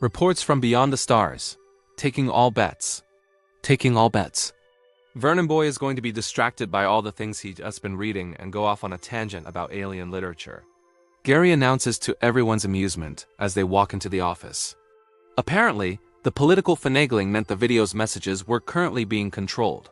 Reports from beyond the stars. Taking all bets. Taking all bets. Vernon Boy is going to be distracted by all the things he's just been reading and go off on a tangent about alien literature. Gary announces to everyone's amusement as they walk into the office. Apparently, the political finagling meant the video's messages were currently being controlled.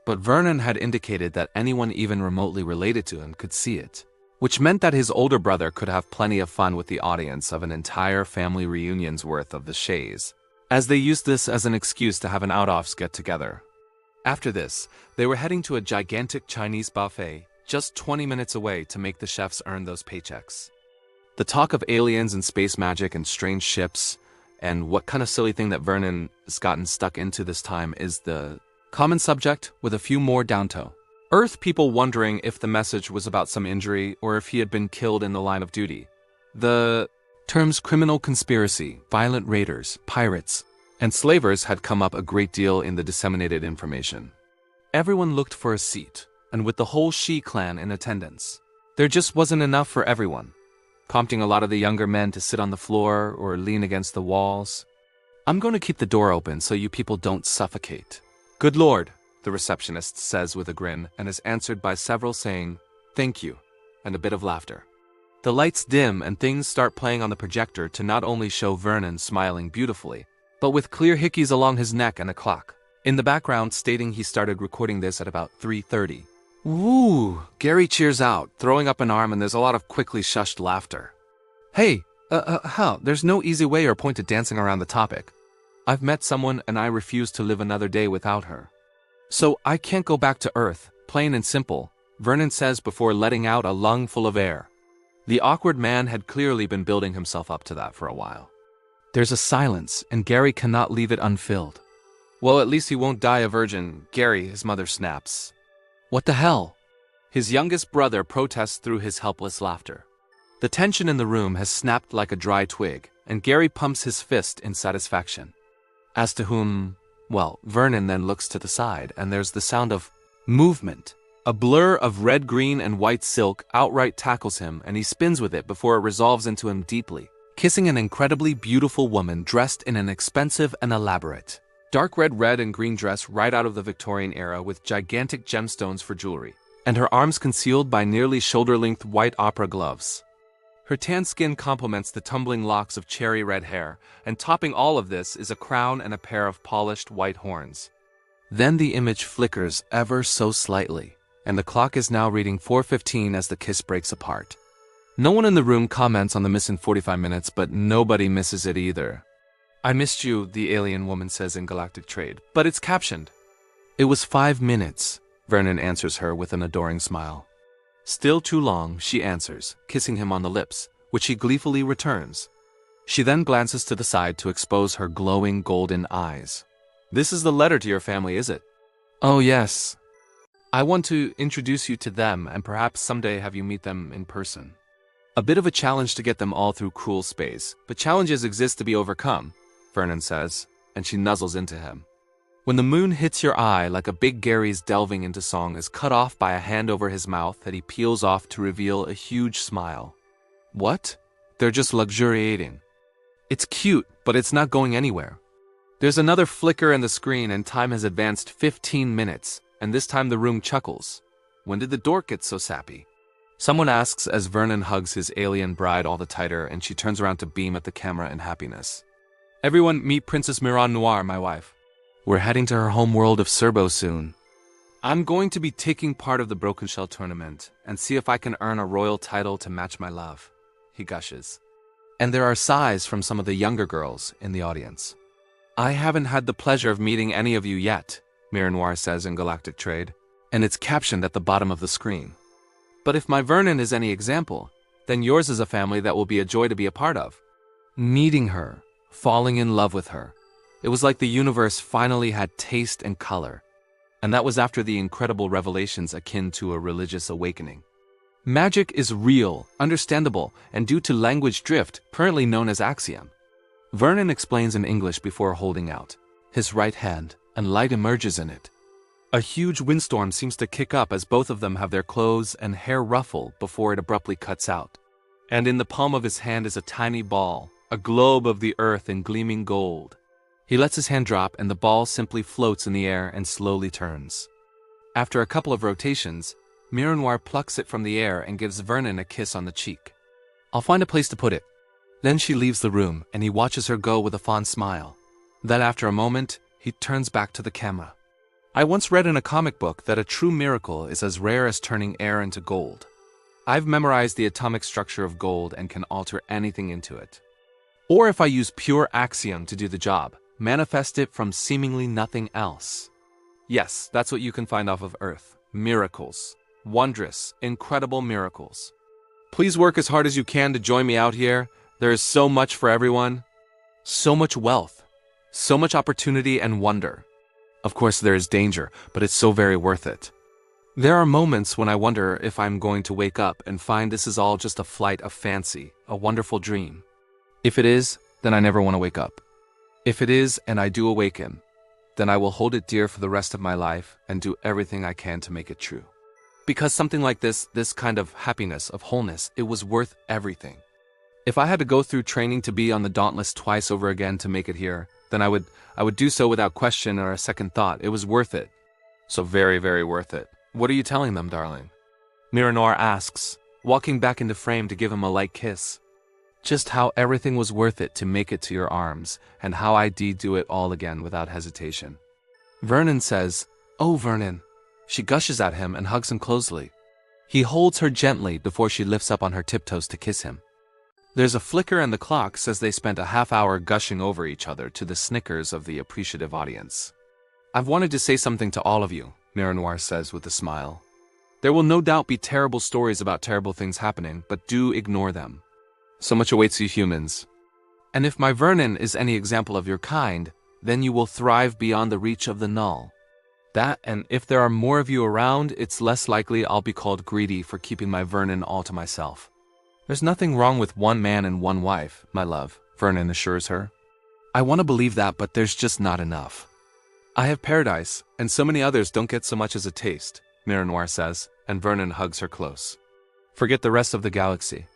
But Vernon had indicated that anyone even remotely related to him could see it, which meant that his older brother could have plenty of fun with the audience of an entire family reunion's worth of the Shays, as they used this as an excuse to have an out-offs get-together. After this, they were heading to a gigantic Chinese buffet just 20 minutes away to make the chefs earn those paychecks. The talk of aliens and space magic and strange ships, and what kind of silly thing that Vernon has gotten stuck into this time is the common subject with a few more downtoe. Earth people wondering if the message was about some injury or if he had been killed in the line of duty. The terms criminal conspiracy, violent raiders, pirates, and slavers had come up a great deal in the disseminated information. Everyone looked for a seat, and with the whole Shi clan in attendance, there just wasn't enough for everyone, prompting a lot of the younger men to sit on the floor or lean against the walls. "I'm going to keep the door open so you people don't suffocate." "Good Lord," the receptionist says with a grin, and is answered by several saying, "Thank you," and a bit of laughter. The lights dim and things start playing on the projector to not only show Vernon smiling beautifully, but with clear hickeys along his neck and a clock in the background stating he started recording this at about 3:30. Woo! Gary cheers out, throwing up an arm, and there's a lot of quickly shushed laughter. "Hey, how? There's no easy way or point to dancing around the topic. I've met someone and I refuse to live another day without her. So I can't go back to Earth, plain and simple," Vernon says before letting out a lung full of air. The awkward man had clearly been building himself up to that for a while. There's a silence, and Gary cannot leave it unfilled. "Well, at least he won't die a virgin, Gary," his mother snaps. "What the hell?" His youngest brother protests through his helpless laughter. The tension in the room has snapped like a dry twig, and Gary pumps his fist in satisfaction. As to whom, well, Vernon then looks to the side, and there's the sound of movement. A blur of red, green, and white silk outright tackles him, and he spins with it before it resolves into him deeply, kissing an incredibly beautiful woman dressed in an expensive and elaborate dark red and green dress right out of the Victorian era with gigantic gemstones for jewelry, and her arms concealed by nearly shoulder-length white opera gloves. Her tan skin complements the tumbling locks of cherry red hair, and topping all of this is a crown and a pair of polished white horns. Then the image flickers ever so slightly, and the clock is now reading 4:15 as the kiss breaks apart. No one in the room comments on the missing 45 minutes, but nobody misses it either. "I missed you," the alien woman says in Galactic Trade, but it's captioned. "It was 5 minutes, Vernon answers her with an adoring smile. "Still too long," she answers, kissing him on the lips, which he gleefully returns. She then glances to the side to expose her glowing golden eyes. "This is the letter to your family, is it?" "Oh yes. I want to introduce you to them and perhaps someday have you meet them in person." A bit of a challenge to get them all through cruel space, but challenges exist to be overcome, Vernon says, and she nuzzles into him. When the moon hits your eye like a big Gary's delving into song is cut off by a hand over his mouth that he peels off to reveal a huge smile. What? They're just luxuriating. It's cute, but it's not going anywhere. There's another flicker in the screen and time has advanced 15 minutes, and this time the room chuckles. When did the dork get so sappy? Someone asks as Vernon hugs his alien bride all the tighter and she turns around to beam at the camera in happiness. "Everyone meet Princess Miran Noir, my wife. We're heading to her home world of Serbo soon. I'm going to be taking part of the Broken Shell tournament and see if I can earn a royal title to match my love," he gushes. And there are sighs from some of the younger girls in the audience. "I haven't had the pleasure of meeting any of you yet," Miran Noir says in Galactic Trade, and it's captioned at the bottom of the screen. "But if my Vernon is any example, then yours is a family that will be a joy to be a part of." Meeting her, falling in love with her. It was like the universe finally had taste and color, and that was after the incredible revelations akin to a religious awakening. Magic is real, understandable, and due to language drift, currently known as axiom. Vernon explains in English before holding out his right hand, and light emerges in it. A huge windstorm seems to kick up as both of them have their clothes and hair ruffle before it abruptly cuts out. And in the palm of his hand is a tiny ball, a globe of the earth in gleaming gold. He lets his hand drop and the ball simply floats in the air and slowly turns. After a couple of rotations, Mironoir plucks it from the air and gives Vernon a kiss on the cheek. "I'll find a place to put it." Then she leaves the room and he watches her go with a fond smile. Then after a moment, he turns back to the camera. "I once read in a comic book that a true miracle is as rare as turning air into gold. I've memorized the atomic structure of gold and can alter anything into it. Or if I use pure axiom to do the job, manifest it from seemingly nothing else. Yes, that's what you can find off of Earth. Miracles. Wondrous, incredible miracles. Please work as hard as you can to join me out here. There is so much for everyone. So much wealth. So much opportunity and wonder. Of course there is danger, but it's so very worth it. There are moments when I wonder if I'm going to wake up and find this is all just a flight of fancy, a wonderful dream. If it is, then I never want to wake up. If it is, and I do awaken, then I will hold it dear for the rest of my life and do everything I can to make it true. Because something like this kind of happiness, of wholeness, it was worth everything. If I had to go through training to be on the Dauntless twice over again to make it here, then I would do so without question or a second thought. It was worth it. So very, very worth it. What are you telling them, darling?" Mironoir asks, walking back into frame to give him a light kiss. "Just how everything was worth it to make it to your arms, and how I did do it all again without hesitation." Vernon says, "Oh, Vernon." She gushes at him and hugs him closely. He holds her gently before she lifts up on her tiptoes to kiss him. There's a flicker and the clock says they spent a half hour gushing over each other to the snickers of the appreciative audience. "I've wanted to say something to all of you," Mironoir says with a smile. "There will no doubt be terrible stories about terrible things happening, but do ignore them. So much awaits you humans. And if my Vernon is any example of your kind, then you will thrive beyond the reach of the null. That, and if there are more of you around, it's less likely I'll be called greedy for keeping my Vernon all to myself. There's nothing wrong with one man and one wife, my love," Vernon assures her. "I want to believe that, but there's just not enough. I have paradise, and so many others don't get so much as a taste," Mironoir says, and Vernon hugs her close. "Forget the rest of the galaxy.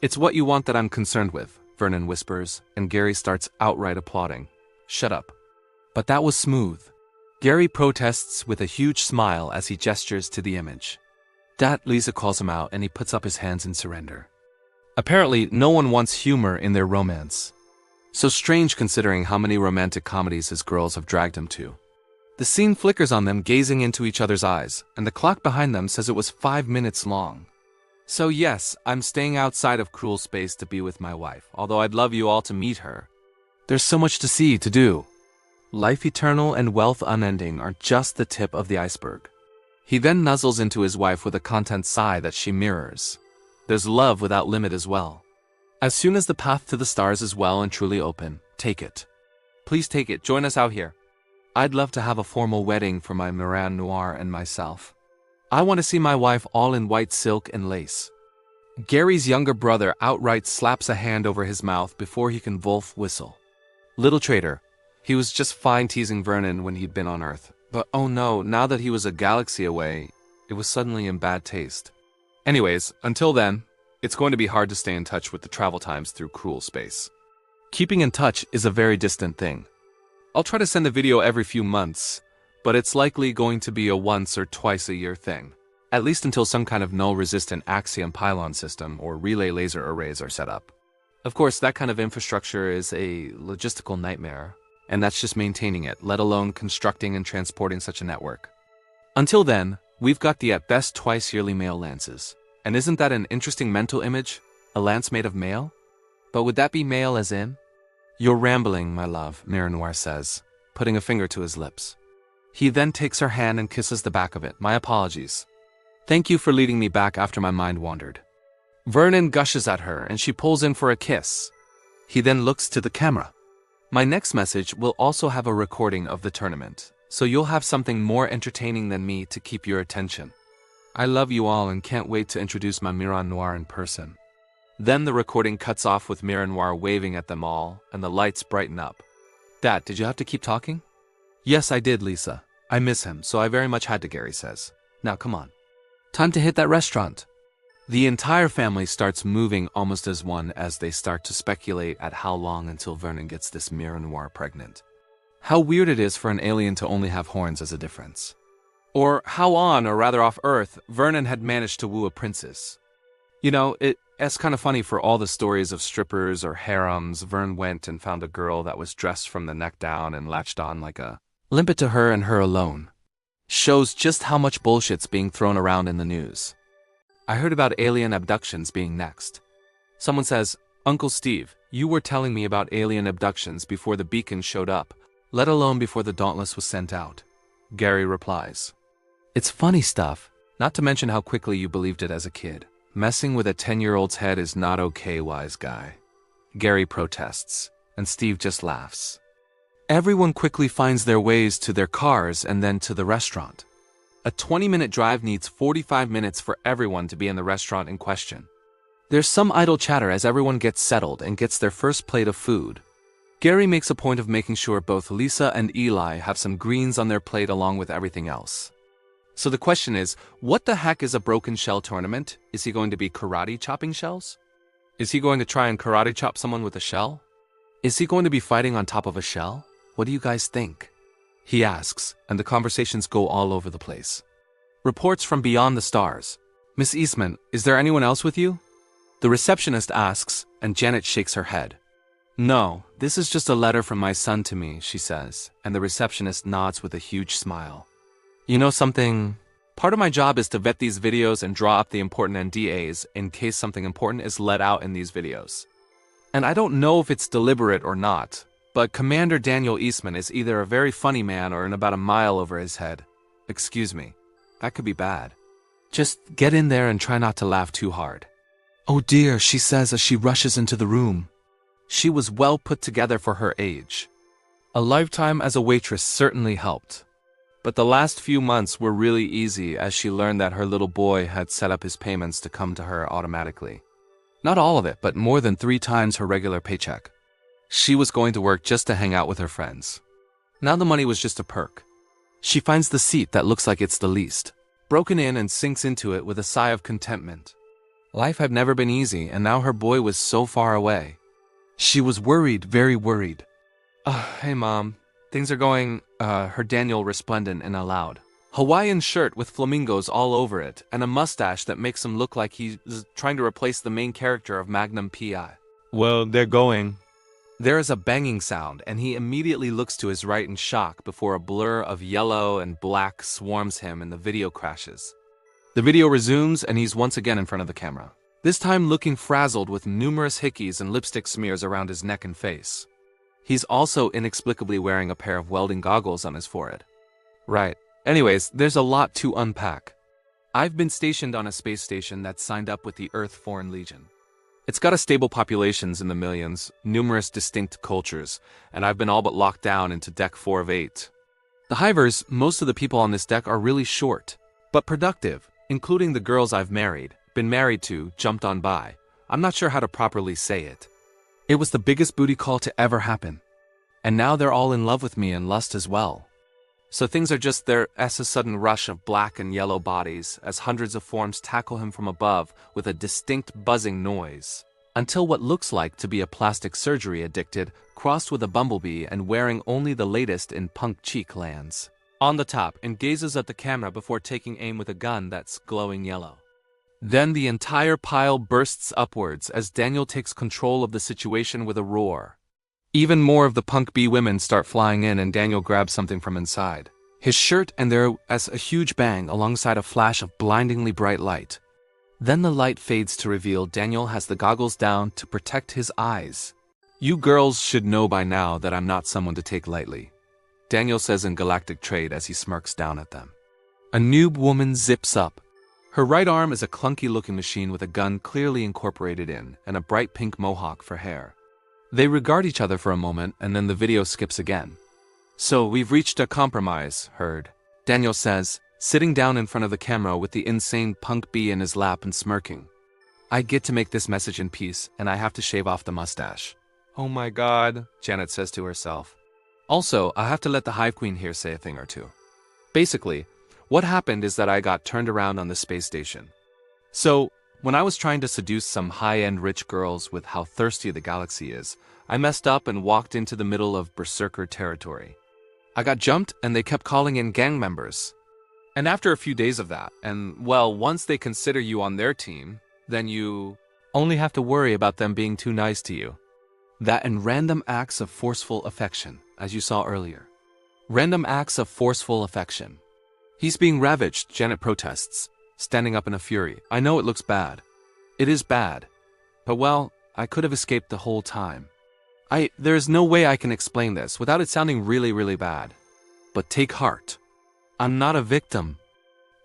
It's what you want that I'm concerned with," Vernon whispers, and Gary starts outright applauding. "Shut up." "But that was smooth." Gary protests with a huge smile as he gestures to the image. "Dat," Lisa calls him out, and he puts up his hands in surrender. Apparently, no one wants humor in their romance. So strange considering how many romantic comedies his girls have dragged him to. The scene flickers on them gazing into each other's eyes, and the clock behind them says it was 5 minutes long. So yes, I'm staying outside of cruel space to be with my wife, although I'd love you all to meet her. There's so much to see, to do. Life eternal and wealth unending are just the tip of the iceberg. He then nuzzles into his wife with a content sigh that she mirrors. There's love without limit as well. As soon as the path to the stars is well and truly open, take it. Please take it, join us out here. I'd love to have a formal wedding for my Mironoir and myself. I want to see my wife all in white silk and lace. Gary's younger brother outright slaps a hand over his mouth before he can whistle. Little traitor. He was just fine teasing Vernon when he'd been on Earth. But oh no, now that he was a galaxy away, it was suddenly in bad taste. Anyways, until then, it's going to be hard to stay in touch with the travel times through cruel space. Keeping in touch is a very distant thing. I'll try to send a video every few months, but it's likely going to be a once or twice a year thing. At least until some kind of null-resistant axiom pylon system or relay laser arrays are set up. Of course, that kind of infrastructure is a logistical nightmare, and that's just maintaining it, let alone constructing and transporting such a network. Until then, we've got the at best twice yearly mail lances. And isn't that an interesting mental image? A lance made of mail? But would that be mail as in? You're rambling, my love, Mironoir says, putting a finger to his lips. He then takes her hand and kisses the back of it. My apologies. Thank you for leading me back after my mind wandered. Vernon gushes at her and she pulls in for a kiss. He then looks to the camera. My next message will also have a recording of the tournament, so you'll have something more entertaining than me to keep your attention. I love you all and can't wait to introduce my Mironoir in person. Then the recording cuts off with Mironoir waving at them all, and the lights brighten up. Dad, did you have to keep talking? Yes, I did, Lisa. I miss him, so I very much had to, Gary says. Now come on. Time to hit that restaurant. The entire family starts moving almost as one as they start to speculate at how long until Vernon gets this mirror noir pregnant. How weird it is for an alien to only have horns as a difference. Or how on, or rather off Earth, Vernon had managed to woo a princess. You know, it's kind of funny for all the stories of strippers or harems, Vern went and found a girl that was dressed from the neck down and latched on like a limpet to her and her alone. Shows just how much bullshit's being thrown around in the news. I heard about alien abductions being next. Someone says, Uncle Steve, you were telling me about alien abductions before the beacon showed up, let alone before the Dauntless was sent out. Gary replies, it's funny stuff, not to mention how quickly you believed it as a kid. Messing with a 10-year-old's head is not okay, wise guy. Gary protests, and Steve just laughs. Everyone quickly finds their ways to their cars and then to the restaurant. A 20-minute drive needs 45 minutes for everyone to be in the restaurant in question. There's some idle chatter as everyone gets settled and gets their first plate of food. Gary makes a point of making sure both Lisa and Eli have some greens on their plate along with everything else. So the question is, what the heck is a broken shell tournament? Is he going to be karate chopping shells? Is he going to try and karate chop someone with a shell? Is he going to be fighting on top of a shell? What do you guys think? He asks, and the conversations go all over the place. Reports from beyond the stars. Miss Eastman, is there anyone else with you? The receptionist asks, and Janet shakes her head. No, this is just a letter from my son to me, she says, and the receptionist nods with a huge smile. You know something? Part of my job is to vet these videos and draw up the important NDAs in case something important is let out in these videos. And I don't know if it's deliberate or not, but Commander Daniel Eastman is either a very funny man or in about a mile over his head. Excuse me, that could be bad. Just get in there and try not to laugh too hard. Oh dear, she says as she rushes into the room. She was well put together for her age. A lifetime as a waitress certainly helped. But the last few months were really easy as she learned that her little boy had set up his payments to come to her automatically. Not all of it, but more than 3 times her regular paycheck. She was going to work just to hang out with her friends. Now the money was just a perk. She finds the seat that looks like it's the least, broken in and sinks into it with a sigh of contentment. Life had never been easy, and now her boy was so far away. She was worried, very worried. Hey Mom. Things are going, her Daniel resplendent and aloud. Hawaiian shirt with flamingos all over it, and a mustache that makes him look like he's trying to replace the main character of Magnum P.I. Well, they're going. There is a banging sound, and he immediately looks to his right in shock before a blur of yellow and black swarms him and the video crashes. The video resumes, and he's once again in front of the camera. This time looking frazzled with numerous hickeys and lipstick smears around his neck and face. He's also inexplicably wearing a pair of welding goggles on his forehead. Right. Anyways, there's a lot to unpack. I've been stationed on a space station that's signed up with the Earth Foreign Legion. It's got a stable populations in the millions, numerous distinct cultures, and I've been all but locked down into Deck 4 of 8. The Hivers, most of the people on this deck are really short, but productive, including the girls I've married, been married to, jumped on by. I'm not sure how to properly say it. It was the biggest booty call to ever happen. And now they're all in love with me and lust as well. So things are just there as a sudden rush of black and yellow bodies as hundreds of forms tackle him from above with a distinct buzzing noise. Until what looks like to be a plastic surgery addicted, crossed with a bumblebee and wearing only the latest in punk cheek lands on the top and gazes at the camera before taking aim with a gun that's glowing yellow. Then the entire pile bursts upwards as Daniel takes control of the situation with a roar. Even more of the punk bee women start flying in and Daniel grabs something from inside. His shirt and there as a huge bang alongside a flash of blindingly bright light. Then the light fades to reveal Daniel has the goggles down to protect his eyes. You girls should know by now that I'm not someone to take lightly, Daniel says in galactic trade as he smirks down at them. A noob woman zips up. Her right arm is a clunky-looking machine with a gun clearly incorporated in and a bright pink mohawk for hair. They regard each other for a moment and then the video skips again. So we've reached a compromise, Herd, Daniel says, sitting down in front of the camera with the insane punk bee in his lap and smirking. I get to make this message in peace and I have to shave off the mustache. Oh my god, Janet says to herself. Also, I have to let the Hive Queen here say a thing or two. Basically, what happened is that I got turned around on the space station. So, When I was trying to seduce some high-end rich girls with how thirsty the galaxy is, I messed up and walked into the middle of berserker territory. I got jumped and they kept calling in gang members. And after a few days of that, and well, once they consider you on their team, then you only have to worry about them being too nice to you. That and random acts of forceful affection, as you saw earlier. Random acts of forceful affection. He's being ravaged, Janet protests, standing up in a fury. I know it looks bad. It is bad. But well, I could have escaped the whole time. There's no way I can explain this without it sounding really, really bad. But take heart. I'm not a victim.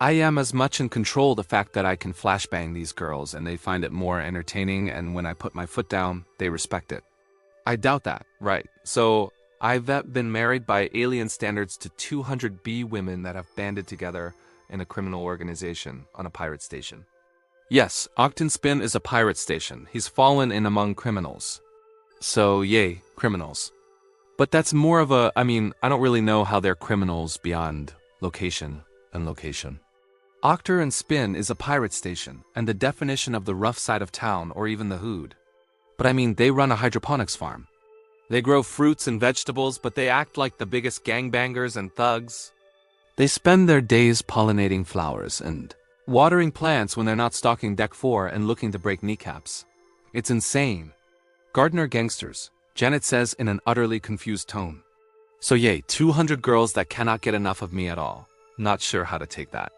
I am as much in control the fact that I can flashbang these girls and they find it more entertaining, and when I put my foot down, they respect it. I doubt that, right? So, I've been married by alien standards to 200 bee women that have banded together in a criminal organization on a pirate station. Yes, Octon Spin is a pirate station. He's fallen in among criminals. So, yay, criminals. But that's more of I don't really know how they're criminals beyond location and location. Octor and Spin is a pirate station, and the definition of the rough side of town or even the hood. But they run a hydroponics farm. They grow fruits and vegetables, but they act like the biggest gangbangers and thugs. They spend their days pollinating flowers and watering plants when they're not stalking Deck 4 and looking to break kneecaps. It's insane. Gardener gangsters, Janet says in an utterly confused tone. So yay, 200 girls that cannot get enough of me at all. Not sure how to take that.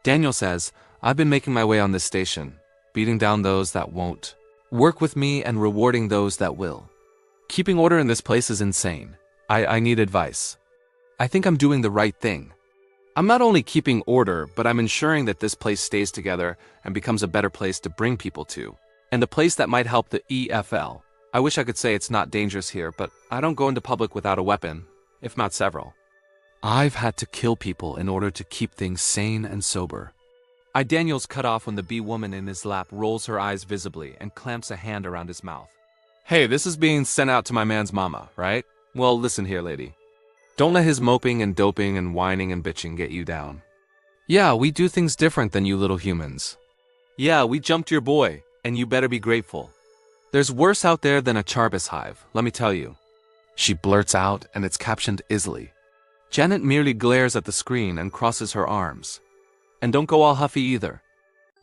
Daniel says, I've been making my way on this station, beating down those that won't work with me and rewarding those that will. Keeping order in this place is insane. I need advice. I think I'm doing the right thing. I'm not only keeping order, but I'm ensuring that this place stays together and becomes a better place to bring people to. And a place that might help the EFL. I wish I could say it's not dangerous here, but I don't go into public without a weapon, if not several. I've had to kill people in order to keep things sane and sober. Daniel's cut off when the bee woman in his lap rolls her eyes visibly and clamps a hand around his mouth. Hey, this is being sent out to my man's mama, right? Well, listen here, lady. Don't let his moping and doping and whining and bitching get you down. Yeah, we do things different than you little humans. Yeah, we jumped your boy, and you better be grateful. There's worse out there than a Charbis hive, let me tell you. She blurts out, and it's captioned Isley. Janet merely glares at the screen and crosses her arms. And don't go all huffy either.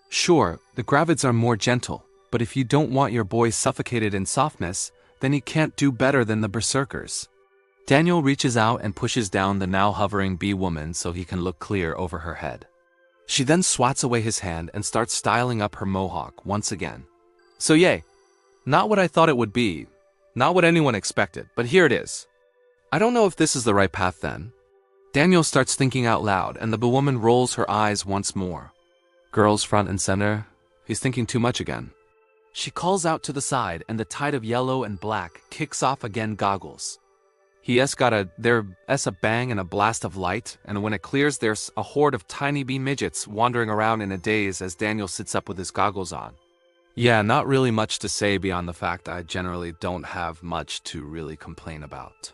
Sure, the Gravids are more gentle, but if you don't want your boy suffocated in softness, then he can't do better than the berserkers. Daniel reaches out and pushes down the now hovering bee woman so he can look clear over her head. She then swats away his hand and starts styling up her mohawk once again. So yay. Not what I thought it would be. Not what anyone expected, but here it is. I don't know if this is the right path then. Daniel starts thinking out loud, and the bee woman rolls her eyes once more. Girls front and center. He's thinking too much again. She calls out to the side, and the tide of yellow and black kicks off again goggles. There's a bang and a blast of light, and when it clears, there's a horde of tiny bee midgets wandering around in a daze as Daniel sits up with his goggles on. Yeah, not really much to say beyond the fact I generally don't have much to really complain about.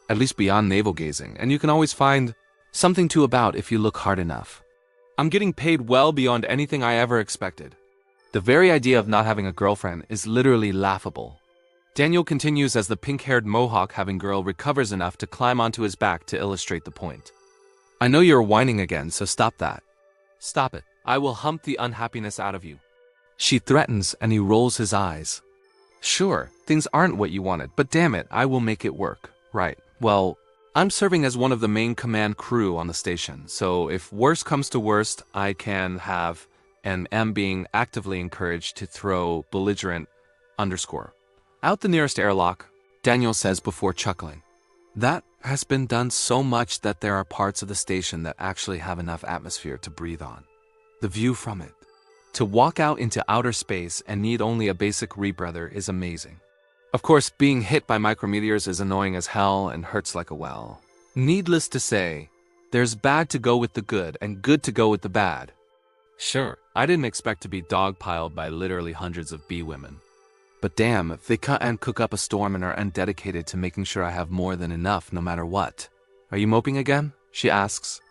At least beyond navel gazing, and you can always find something to about if you look hard enough. I'm getting paid well beyond anything I ever expected. The very idea of not having a girlfriend is literally laughable. Daniel continues as the pink-haired mohawk-having girl recovers enough to climb onto his back to illustrate the point. I know you're whining again, so stop that. Stop it. I will hump the unhappiness out of you. She threatens, and he rolls his eyes. Sure, things aren't what you wanted, but damn it, I will make it work. Right. Well, I'm serving as one of the main command crew on the station, so if worst comes to worst, I can have and am being actively encouraged to throw belligerent _ out the nearest airlock, Daniel says before chuckling. That has been done so much that there are parts of the station that actually have enough atmosphere to breathe on. The view from it. To walk out into outer space and need only a basic rebreather is amazing. Of course, being hit by micrometeors is annoying as hell and hurts like a well. Needless to say, there's bad to go with the good and good to go with the bad. Sure, I didn't expect to be dogpiled by literally hundreds of bee women. But damn, if they cut and cook up a storm and are undedicated to making sure I have more than enough no matter what. Are you moping again? She asks.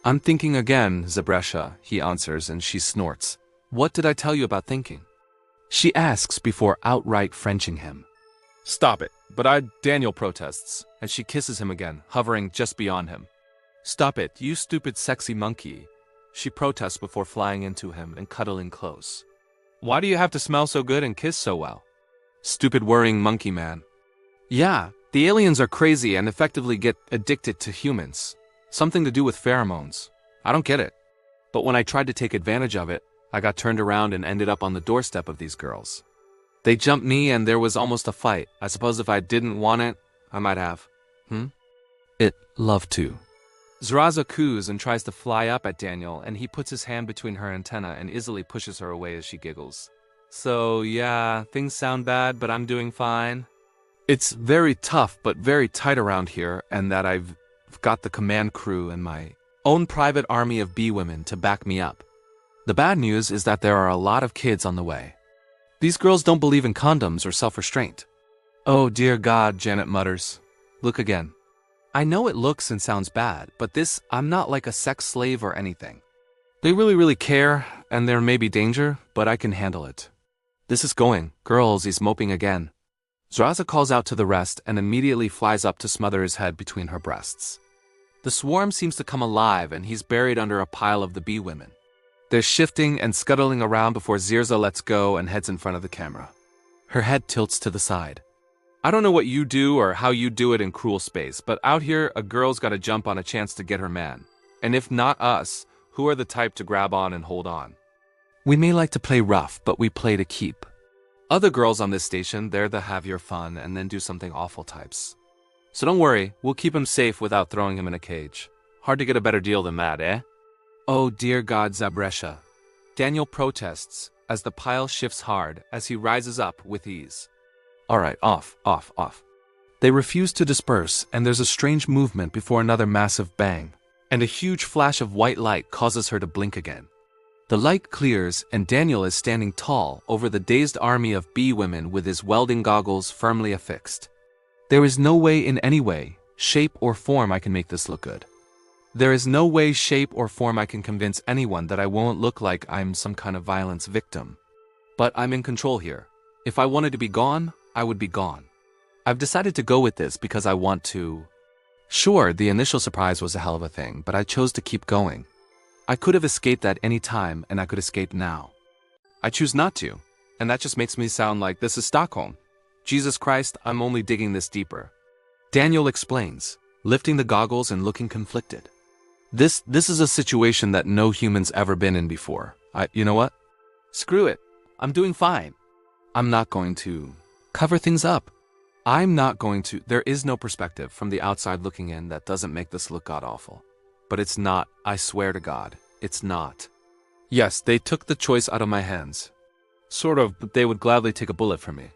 I'm thinking again, Zabresha, he answers, and she snorts. What did I tell you about thinking? She asks before outright Frenching him. Stop it, but Daniel protests, and she kisses him again, hovering just beyond him. Stop it, you stupid sexy monkey. She protests before flying into him and cuddling close. Why do you have to smell so good and kiss so well? Stupid worrying monkey man. Yeah, the aliens are crazy and effectively get addicted to humans. Something to do with pheromones. I don't get it. But when I tried to take advantage of it, I got turned around and ended up on the doorstep of these girls. They jumped me and there was almost a fight. I suppose if I didn't want it, I might have. It loved to. Zraza coos and tries to fly up at Daniel, and he puts his hand between her antenna and easily pushes her away as she giggles. So yeah, things sound bad, but I'm doing fine. It's very tough but very tight around here, and that I've got the command crew and my own private army of bee women to back me up. The bad news is that there are a lot of kids on the way. These girls don't believe in condoms or self-restraint. Oh dear God, Janet mutters. Look again. I know it looks and sounds bad, but I'm not like a sex slave or anything. They really care, and there may be danger, but I can handle it. This is going. Girls, he's moping again. Zraza calls out to the rest and immediately flies up to smother his head between her breasts. The swarm seems to come alive, and he's buried under a pile of the bee women. They're shifting and scuttling around before Zirza lets go and heads in front of the camera. Her head tilts to the side. I don't know what you do or how you do it in cruel space, but out here, a girl's gotta jump on a chance to get her man. And if not us, who are the type to grab on and hold on? We may like to play rough, but we play to keep. Other girls on this station, they're the have your fun and then do something awful types. So don't worry, we'll keep him safe without throwing him in a cage. Hard to get a better deal than that, eh? Oh dear God, Zabresha. Daniel protests as the pile shifts hard as he rises up with ease. Alright, off. They refuse to disperse, and there's a strange movement before another massive bang, and a huge flash of white light causes her to blink again. The light clears, and Daniel is standing tall over the dazed army of bee women with his welding goggles firmly affixed. There is no way in any way, shape or form I can make this look good. There is no way, shape or form I can convince anyone that I won't look like I'm some kind of violence victim. But I'm in control here. If I wanted to be gone, I would be gone. I've decided to go with this because I want to. Sure, the initial surprise was a hell of a thing, but I chose to keep going. I could have escaped at any time, and I could escape now. I choose not to, and that just makes me sound like this is Stockholm. Jesus Christ, I'm only digging this deeper. Daniel explains, lifting the goggles and looking conflicted. This is a situation that no human's ever been in before. You know what? Screw it. I'm doing fine. I'm not going to cover things up. There is no perspective from the outside looking in that doesn't make this look god-awful. But it's not, I swear to God, it's not. Yes, they took the choice out of my hands. Sort of, but they would gladly take a bullet for me.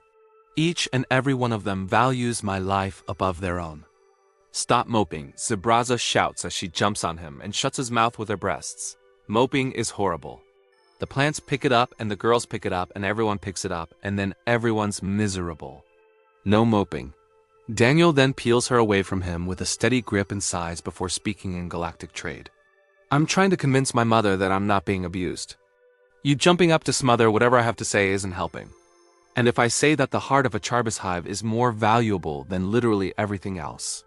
Each and every one of them values my life above their own. Stop moping, Zabraza shouts as she jumps on him and shuts his mouth with her breasts. Moping is horrible. The plants pick it up and the girls pick it up and everyone picks it up and then everyone's miserable. No moping. Daniel then peels her away from him with a steady grip and sighs before speaking in galactic trade. I'm trying to convince my mother that I'm not being abused. You jumping up to smother whatever I have to say isn't helping. And if I say that the heart of a Charbas hive is more valuable than literally everything else.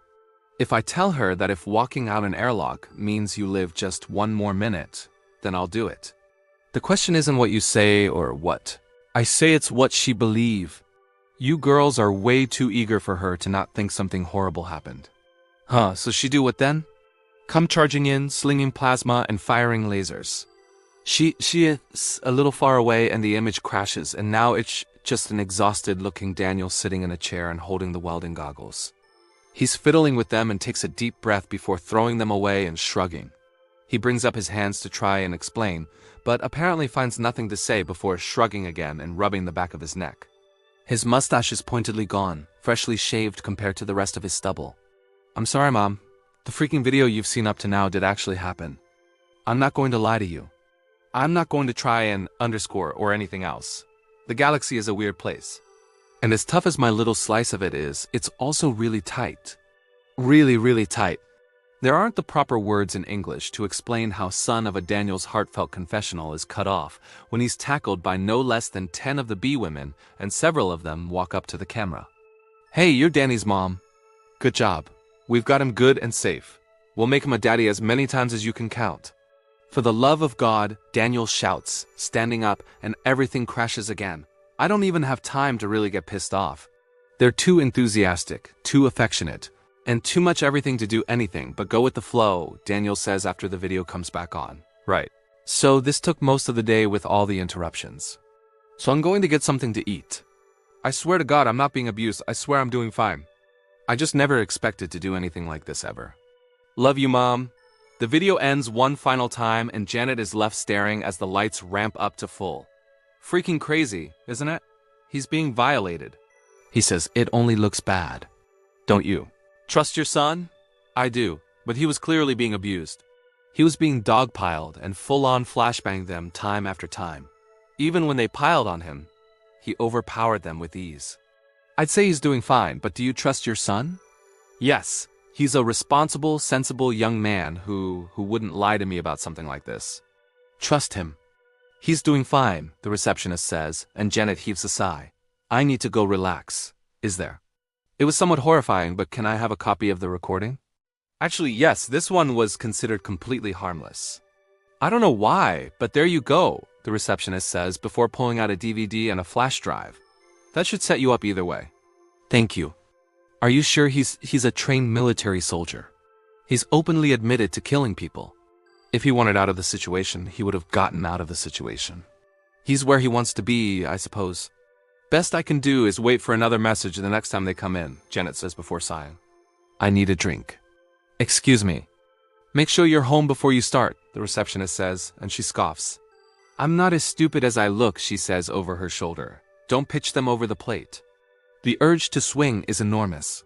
If I tell her that if walking out an airlock means you live just one more minute, then I'll do it. The question isn't what you say or what. I say it's what she believe. You girls are way too eager for her to not think something horrible happened. Huh, so she do what then? Come charging in, slinging plasma and firing lasers. She is a little far away and the image crashes and now it's just an exhausted looking Daniel sitting in a chair and holding the welding goggles. He's fiddling with them and takes a deep breath before throwing them away and shrugging. He brings up his hands to try and explain, but apparently finds nothing to say before shrugging again and rubbing the back of his neck. His mustache is pointedly gone, freshly shaved compared to the rest of his stubble. I'm sorry, Mom. The freaking video you've seen up to now did actually happen. I'm not going to lie to you. I'm not going to try and underscore or anything else. The galaxy is a weird place. And as tough as my little slice of it is, it's also really tight. Really, really tight. There aren't the proper words in English to explain how son of a Daniel's heartfelt confessional is cut off when he's tackled by no less than 10 of the bee women, and several of them walk up to the camera. "Hey, you're Danny's mom. Good job. We've got him good and safe. We'll make him a daddy as many times as you can count." "For the love of God," Daniel shouts, standing up, and everything crashes again. I don't even have time to really get pissed off. They're too enthusiastic, too affectionate, and too much everything to do anything but go with the flow, Daniel says after the video comes back on. Right. So this took most of the day with all the interruptions. So I'm going to get something to eat. I swear to God I'm not being abused. I swear I'm doing fine. I just never expected to do anything like this ever. Love you, Mom. The video ends one final time and Janet is left staring as the lights ramp up to full. Freaking crazy, isn't it? He's being violated. He says, "It only looks bad." Don't you? Trust your son? I do, but he was clearly being abused. He was being dogpiled and full-on flashbanged them time after time. Even when they piled on him, he overpowered them with ease. I'd say he's doing fine, but do you trust your son? Yes. He's a responsible, sensible young man who wouldn't lie to me about something like this. Trust him. He's doing fine, the receptionist says, and Janet heaves a sigh. I need to go relax. Is there? It was somewhat horrifying, but can I have a copy of the recording? Actually, yes, this one was considered completely harmless. I don't know why, but there you go, the receptionist says before pulling out a DVD and a flash drive. That should set you up either way. Thank you. Are you sure he's a trained military soldier? He's openly admitted to killing people. If he wanted out of the situation, he would have gotten out of the situation. He's where he wants to be, I suppose. Best I can do is wait for another message the next time they come in, Janet says before sighing. I need a drink. Excuse me. Make sure you're home before you start, the receptionist says, and she scoffs. I'm not as stupid as I look, she says over her shoulder. Don't pitch them over the plate. The urge to swing is enormous.